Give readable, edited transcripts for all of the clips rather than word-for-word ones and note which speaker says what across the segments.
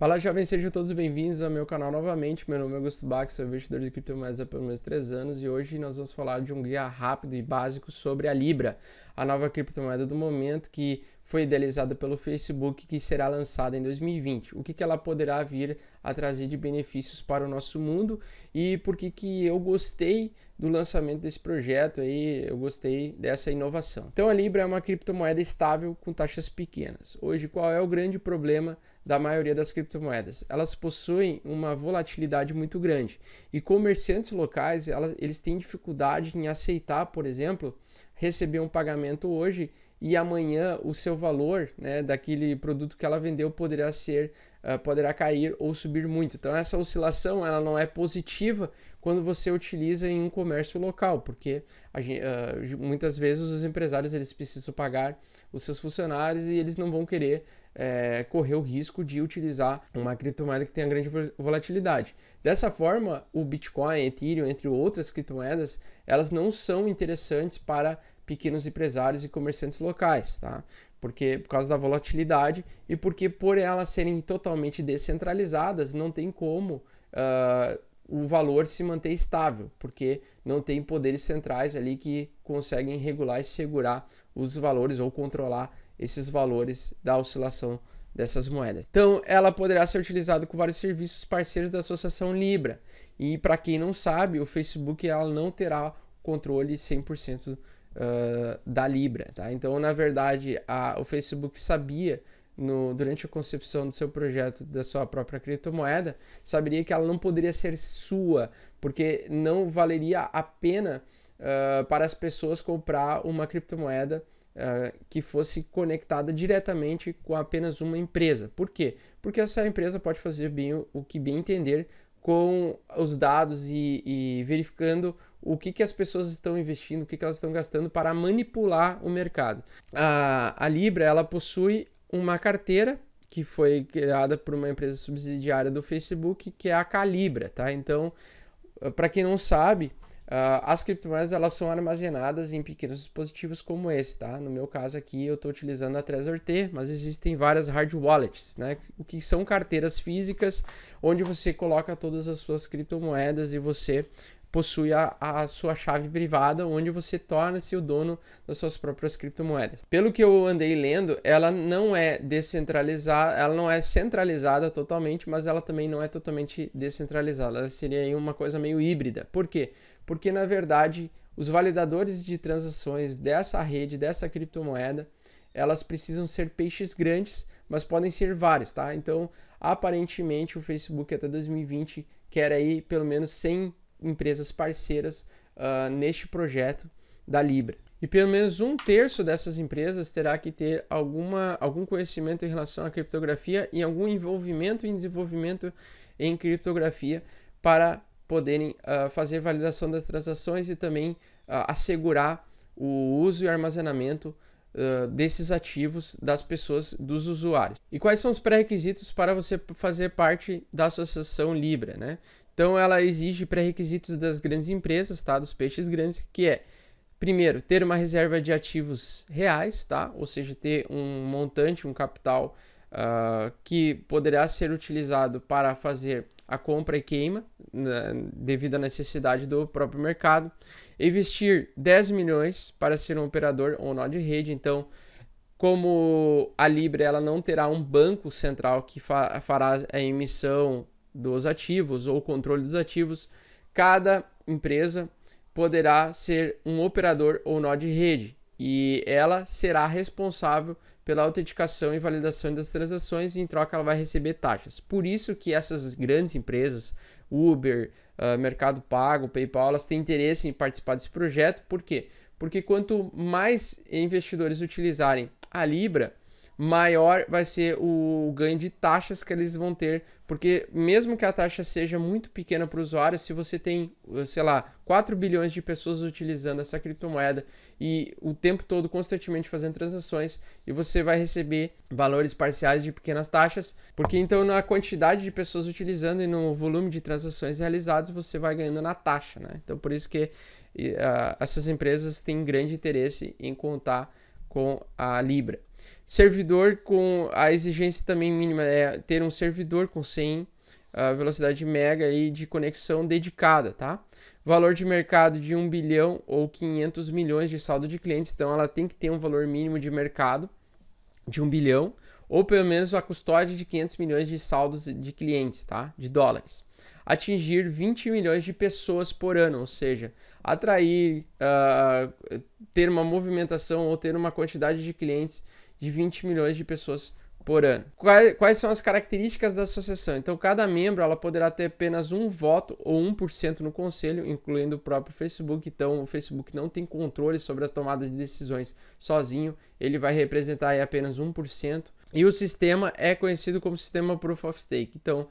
Speaker 1: Fala, jovens, sejam todos bem-vindos ao meu canal novamente. Meu nome é Augusto Bach, sou investidor de criptomoedas há pelo menos 3 anos e hoje nós vamos falar de um guia rápido e básico sobre a Libra, a nova criptomoeda do momento que foi idealizada pelo Facebook, que será lançada em 2020. O que ela poderá vir a trazer de benefícios para o nosso mundo e por que eu gostei do lançamento desse projeto aí, eu gostei dessa inovação. Então a Libra é uma criptomoeda estável com taxas pequenas. Hoje, qual é o grande problema da maioria das criptomoedas? Elas possuem uma volatilidade muito grande e comerciantes locais eles têm dificuldade em aceitar, por exemplo, receber um pagamento hoje e amanhã o seu valor, né, daquele produto que ela vendeu poderá cair ou subir muito. Então essa oscilação ela não é positiva quando você utiliza em um comércio local, porque muitas vezes os empresários eles precisam pagar os seus funcionários e eles não vão querer correr o risco de utilizar uma criptomoeda que tenha grande volatilidade. Dessa forma, o Bitcoin, Ethereum, entre outras criptomoedas, elas não são interessantes para pequenos empresários e comerciantes locais, tá? Por causa da volatilidade e porque por elas serem totalmente descentralizadas, não tem como o valor se manter estável, porque não tem poderes centrais ali que conseguem regular e segurar os valores ou controlar esses valores da oscilação dessas moedas. Então, ela poderá ser utilizada com vários serviços parceiros da Associação Libra. E para quem não sabe, o Facebook ela não terá controle 100% da Libra, tá? Então, na verdade, o Facebook sabia durante a concepção do seu projeto da sua própria criptomoeda, saberia que ela não poderia ser sua, porque não valeria a pena para as pessoas comprar uma criptomoeda que fosse conectada diretamente com apenas uma empresa. Por quê? Porque essa empresa pode fazer bem o que bem entender com os dados e verificando o que as pessoas estão investindo, o que elas estão gastando para manipular o mercado. A Libra ela possui uma carteira que foi criada por uma empresa subsidiária do Facebook, que é a Calibra, tá? Então, para quem não sabe, as criptomoedas elas são armazenadas em pequenos dispositivos como esse, tá? No meu caso aqui eu estou utilizando a Trezor T, mas existem várias hard wallets, né? O que são carteiras físicas onde você coloca todas as suas criptomoedas e você possui a sua chave privada, onde você torna-se o dono das suas próprias criptomoedas. Pelo que eu andei lendo, ela não é descentralizada, ela não é centralizada totalmente, mas ela também não é totalmente descentralizada. Ela seria uma coisa meio híbrida. Por quê? Porque, na verdade, os validadores de transações dessa rede, dessa criptomoeda, elas precisam ser peixes grandes, mas podem ser vários, tá? Então, aparentemente, o Facebook até 2020 quer aí pelo menos 100 empresas parceiras neste projeto da Libra. E pelo menos 1/3 dessas empresas terá que ter algum conhecimento em relação à criptografia e algum envolvimento em desenvolvimento em criptografia para poderem fazer validação das transações e também assegurar o uso e armazenamento desses ativos das pessoas, dos usuários. E quais são os pré-requisitos para você fazer parte da Associação Libra, né? Então, ela exige pré-requisitos das grandes empresas, tá? Dos peixes grandes, que é, primeiro, ter uma reserva de ativos reais, tá? Ou seja, ter um montante, um capital que poderá ser utilizado para fazer a compra e queima, devido à necessidade do próprio mercado. Investir 10 milhões para ser um operador ou nó de rede. Então, como a Libra ela não terá um banco central que fará a emissão dos ativos ou o controle dos ativos, cada empresa poderá ser um operador ou nó de rede e ela será responsável pela autenticação e validação das transações e em troca ela vai receber taxas. Por isso que essas grandes empresas, Uber, Mercado Pago, PayPal, elas têm interesse em participar desse projeto. Por quê? Porque quanto mais investidores utilizarem a Libra, maior vai ser o ganho de taxas que eles vão ter, porque mesmo que a taxa seja muito pequena para o usuário, se você tem, sei lá, 4 bilhões de pessoas utilizando essa criptomoeda e o tempo todo constantemente fazendo transações, e você vai receber valores parciais de pequenas taxas, porque então na quantidade de pessoas utilizando e no volume de transações realizadas, você vai ganhando na taxa, né? Então por isso que essas empresas têm grande interesse em contar com a Libra. Servidor com a exigência também mínima é ter um servidor com 100 velocidade mega aí de conexão dedicada, tá? Valor de mercado de 1 bilhão ou 500 milhões de saldo de clientes, então ela tem que ter um valor mínimo de mercado de 1 bilhão ou pelo menos a custódia de 500 milhões de saldos de clientes, tá? De dólares. Atingir 20 milhões de pessoas por ano, ou seja, atrair, ter uma movimentação ou ter uma quantidade de clientes de 20 milhões de pessoas por ano. Quais são as características da associação? Então, cada membro ela poderá ter apenas um voto ou 1% no conselho, incluindo o próprio Facebook. Então, o Facebook não tem controle sobre a tomada de decisões sozinho, ele vai representar aí apenas 1%. E o sistema é conhecido como sistema Proof of Stake. Então,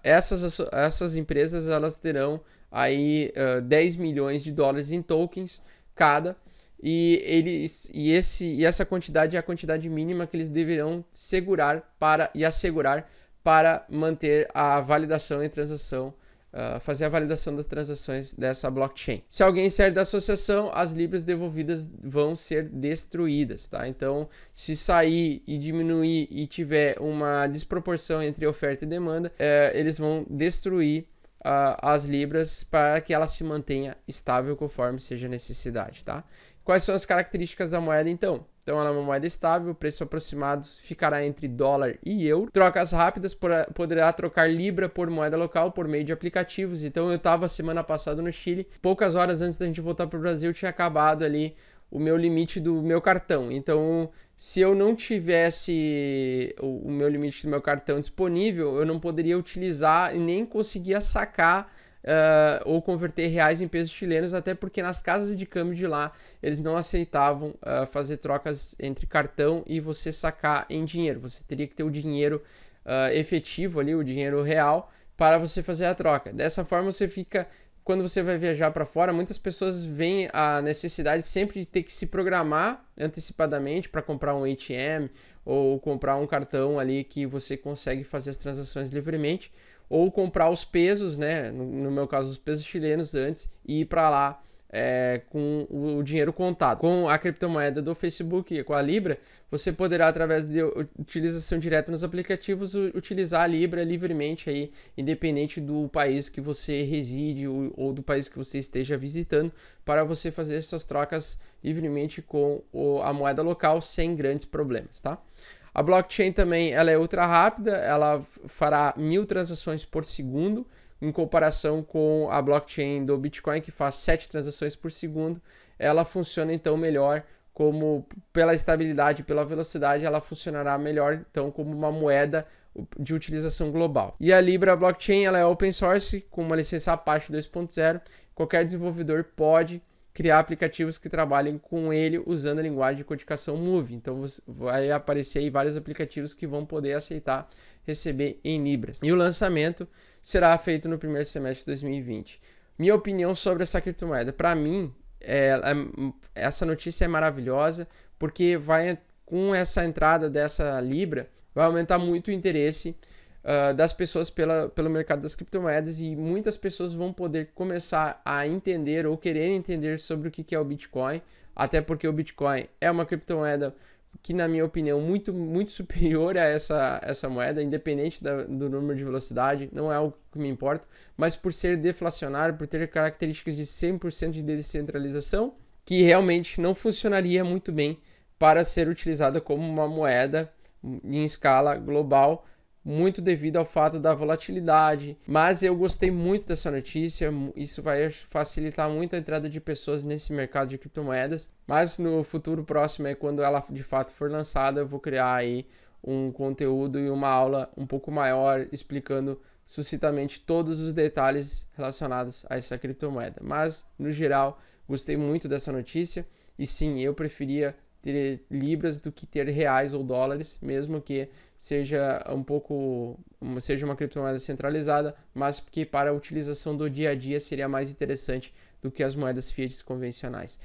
Speaker 1: essas empresas elas terão aí 10 milhões de dólares em tokens cada. E essa quantidade é a quantidade mínima que eles deverão assegurar para manter a validação em transação, fazer a validação das transações dessa blockchain. Se alguém sair da associação, as libras devolvidas vão ser destruídas, tá? Então, se sair e diminuir e tiver uma desproporção entre oferta e demanda, eles vão destruir as libras para que ela se mantenha estável conforme seja a necessidade, tá? Quais são as características da moeda, então? Então, ela é uma moeda estável, o preço aproximado ficará entre dólar e euro. Trocas rápidas, poderá trocar libra por moeda local por meio de aplicativos. Então, eu estava semana passada no Chile, poucas horas antes da gente voltar para o Brasil, tinha acabado ali o meu limite do meu cartão. Então, se eu não tivesse o meu limite do meu cartão disponível, eu não poderia utilizar e nem conseguia sacar ou converter reais em pesos chilenos, até porque nas casas de câmbio de lá eles não aceitavam fazer trocas entre cartão e você sacar em dinheiro. Você teria que ter o dinheiro efetivo ali, o dinheiro real, para você fazer a troca. Dessa forma você fica, quando você vai viajar para fora, muitas pessoas veem a necessidade sempre de ter que se programar antecipadamente para comprar um ATM ou comprar um cartão ali que você consegue fazer as transações livremente, ou comprar os pesos, né? No meu caso, os pesos chilenos antes, e ir para lá com o dinheiro contado. Com a criptomoeda do Facebook, com a Libra, você poderá, através de utilização direta nos aplicativos, utilizar a Libra livremente, aí, independente do país que você reside ou do país que você esteja visitando, para você fazer essas trocas livremente com a moeda local sem grandes problemas, tá? A blockchain também ela é ultra rápida, ela fará 1000 transações por segundo, em comparação com a blockchain do Bitcoin, que faz 7 transações por segundo. Ela funciona então melhor, como pela estabilidade, pela velocidade, ela funcionará melhor então como uma moeda de utilização global. E a Libra Blockchain ela é open source, com uma licença Apache 2.0, qualquer desenvolvedor pode criar aplicativos que trabalhem com ele usando a linguagem de codificação Move. Então vai aparecer aí vários aplicativos que vão poder aceitar receber em Libras. E o lançamento será feito no primeiro semestre de 2020. Minha opinião sobre essa criptomoeda. Para mim, essa notícia é maravilhosa, porque com essa entrada dessa Libra, vai aumentar muito o interesse das pessoas pelo mercado das criptomoedas, e muitas pessoas vão poder começar a entender ou querer entender sobre o que é o Bitcoin, até porque o Bitcoin é uma criptomoeda que, na minha opinião, muito, muito superior a essa moeda, independente do número de velocidade, não é algo que me importa, mas por ser deflacionário, por ter características de 100% de descentralização, que realmente não funcionaria muito bem para ser utilizada como uma moeda em escala global, muito devido ao fato da volatilidade. Mas eu gostei muito dessa notícia, isso vai facilitar muito a entrada de pessoas nesse mercado de criptomoedas, mas no futuro próximo, quando ela de fato for lançada, eu vou criar aí um conteúdo e uma aula um pouco maior, explicando sucintamente todos os detalhes relacionados a essa criptomoeda. Mas, no geral, gostei muito dessa notícia, e sim, eu preferia ter libras do que ter reais ou dólares, mesmo que seja seja uma criptomoeda centralizada, mas que para a utilização do dia a dia seria mais interessante do que as moedas fiat convencionais.